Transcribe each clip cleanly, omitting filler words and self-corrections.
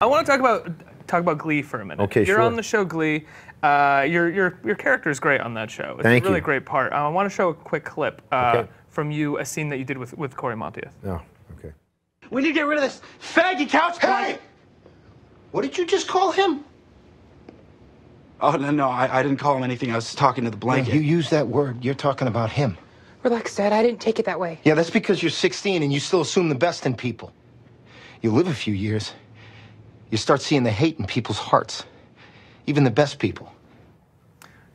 I want to talk about Glee for a minute. Okay, You're sure. on the show Glee. Your character is great on that show. It's Thank a really you. great part. I want to show a quick clip Okay. from you, a scene that you did with Cory Monteith. Oh, okay. We need to get rid of this faggy couch. Hey! What did you just call him? Oh, no, I didn't call him anything. I was talking to the blanket. You use that word. You're talking about him. Relax, Dad. I didn't take it that way. Yeah, that's because you're 16 and you still assume the best in people. You live a few years, you start seeing the hate in people's hearts, even the best people.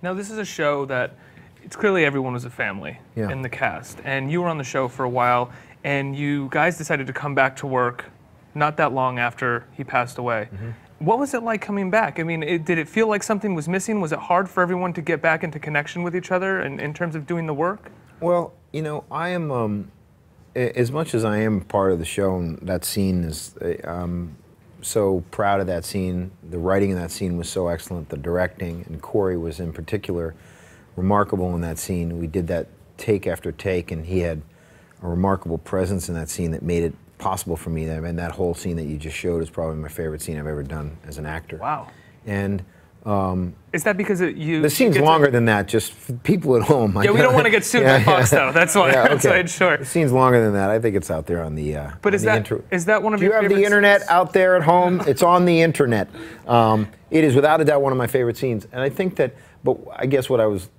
Now, this is a show that it's clearly everyone was a family Yeah. in the cast, and you were on the show for a while, and you guys decided to come back to work not that long after he passed away. Mm-hmm. What was it like coming back? I mean, did it feel like something was missing? Was it hard for everyone to get back into connection with each other in terms of doing the work? Well, you know, I am, as much as I am part of the show, and that scene is, I'm so proud of that scene. The writing in that scene was so excellent, the directing, and Cory was in particular remarkable in that scene. We did that take after take, and he had a remarkable presence in that scene that made it possible for me. I mean, that whole scene that you just showed is probably my favorite scene I've ever done as an actor. Wow. And is that because the scene's longer than that, just for people at home. Yeah, we don't want to get sued by Fox, though. That's why. Yeah, That's why okay. it's short. The scene's longer than that. I think it's out there on the. But is that one of Do your you have favorite the internet scenes? out there at home? It's on the internet. It is without a doubt one of my favorite scenes, and I think that. But I guess what I was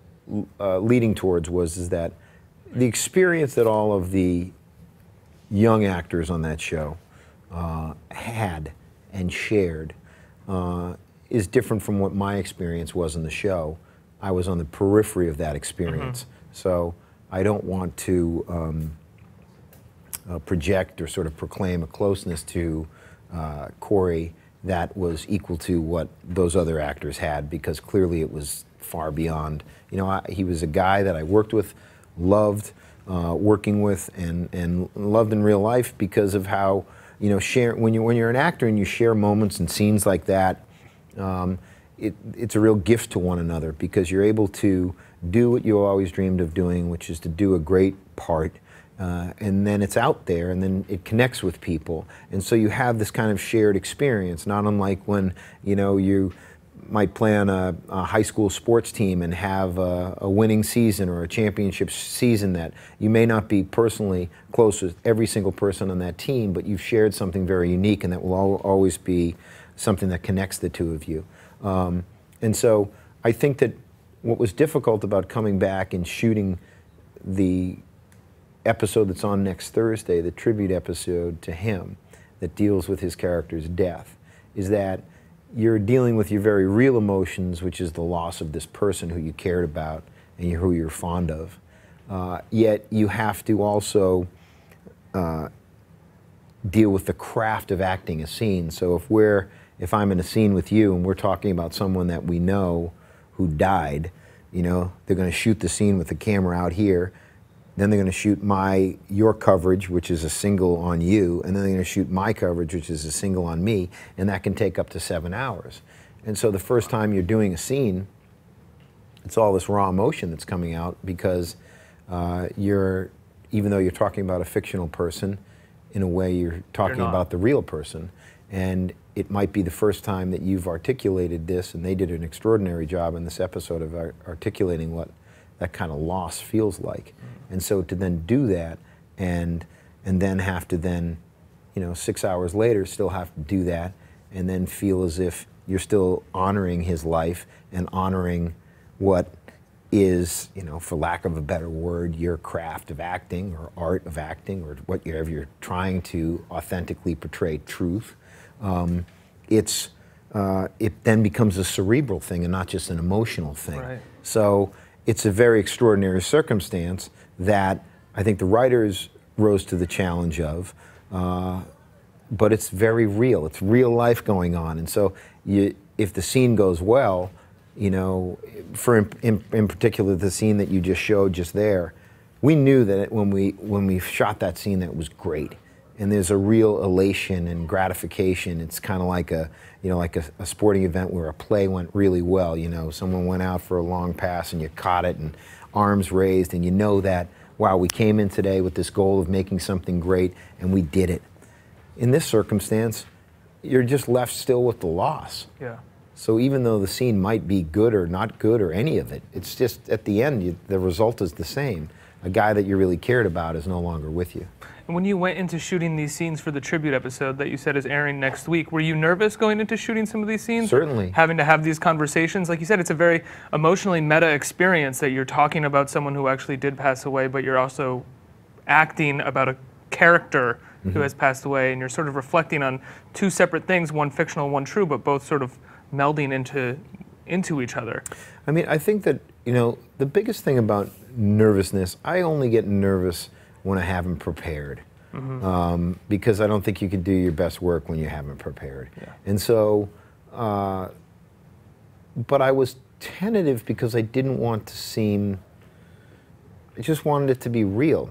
leading towards is that the experience that all of the young actors on that show had and shared is different from what my experience was in the show. I was on the periphery of that experience. So I don't want to project or sort of proclaim a closeness to Cory that was equal to what those other actors had, because clearly it was far beyond. You know, he was a guy that I worked with, loved working with, and loved in real life because of how, you know, when you're an actor and you share moments and scenes like that, it's a real gift to one another, because you're able to do what you always dreamed of doing, which is to do a great part, and then it's out there, and then it connects with people, and so you have this kind of shared experience, not unlike when, you know, you might play on a high school sports team and have a winning season or a championship season that you may not be personally close with every single person on that team, but you've shared something very unique, and that will always be something that connects the two of you. And so I think that what was difficult about coming back and shooting the episode that's on next Thursday, the tribute episode to him that deals with his character's death, is that you're dealing with your very real emotions, which is the loss of this person who you cared about and who you're fond of. Yet you have to also deal with the craft of acting a scene. So if I'm in a scene with you and we're talking about someone that we know who died, you know, they're going to shoot the scene with the camera out here, then they're going to shoot your coverage, which is a single on you, and then they're going to shoot my coverage, which is a single on me, and that can take up to 7 hours. And so the first time you're doing a scene, it's all this raw emotion that's coming out, because even though you're talking about a fictional person, in a way you're talking about the real person. And it might be the first time that you've articulated this, and they did an extraordinary job in this episode of articulating what that kind of loss feels like. And so to then do that, and then have to then, you know, 6 hours later still have to do that, and then feel as if you're still honoring his life and honoring what is, you know, for lack of a better word, your craft of acting or art of acting, or whatever you're trying to authentically portray truth. It then becomes a cerebral thing and not just an emotional thing. Right. So it's a very extraordinary circumstance that I think the writers rose to the challenge of, but it's very real. It's real life going on. And so if the scene goes well, you know, in particular the scene that you just showed just there, we knew that when we shot that scene, that it was great. And there's a real elation and gratification. It's kind of like a sporting event where a play went really well. You know, someone went out for a long pass and you caught it, and arms raised, and you know that, wow, we came in today with this goal of making something great, and we did it. In this circumstance, you're just left still with the loss. Yeah. So even though the scene might be good or not good or any of it, it's just at the end, the result is the same. A guy that you really cared about is no longer with you. And when you went into shooting these scenes for the tribute episode that you said is airing next week, were you nervous going into shooting some of these scenes? Certainly. Having to have these conversations? Like you said, it's a very emotionally meta experience that you're talking about someone who actually did pass away, but you're also acting about a character who has passed away, and you're sort of reflecting on two separate things, one fictional, one true, but both sort of melding into each other. I mean, I think that, you know, the biggest thing about nervousness, I only get nervous when I haven't prepared. Because I don't think you can do your best work when you haven't prepared. Yeah. And so, but I was tentative because I didn't want to seem, I just wanted it to be real.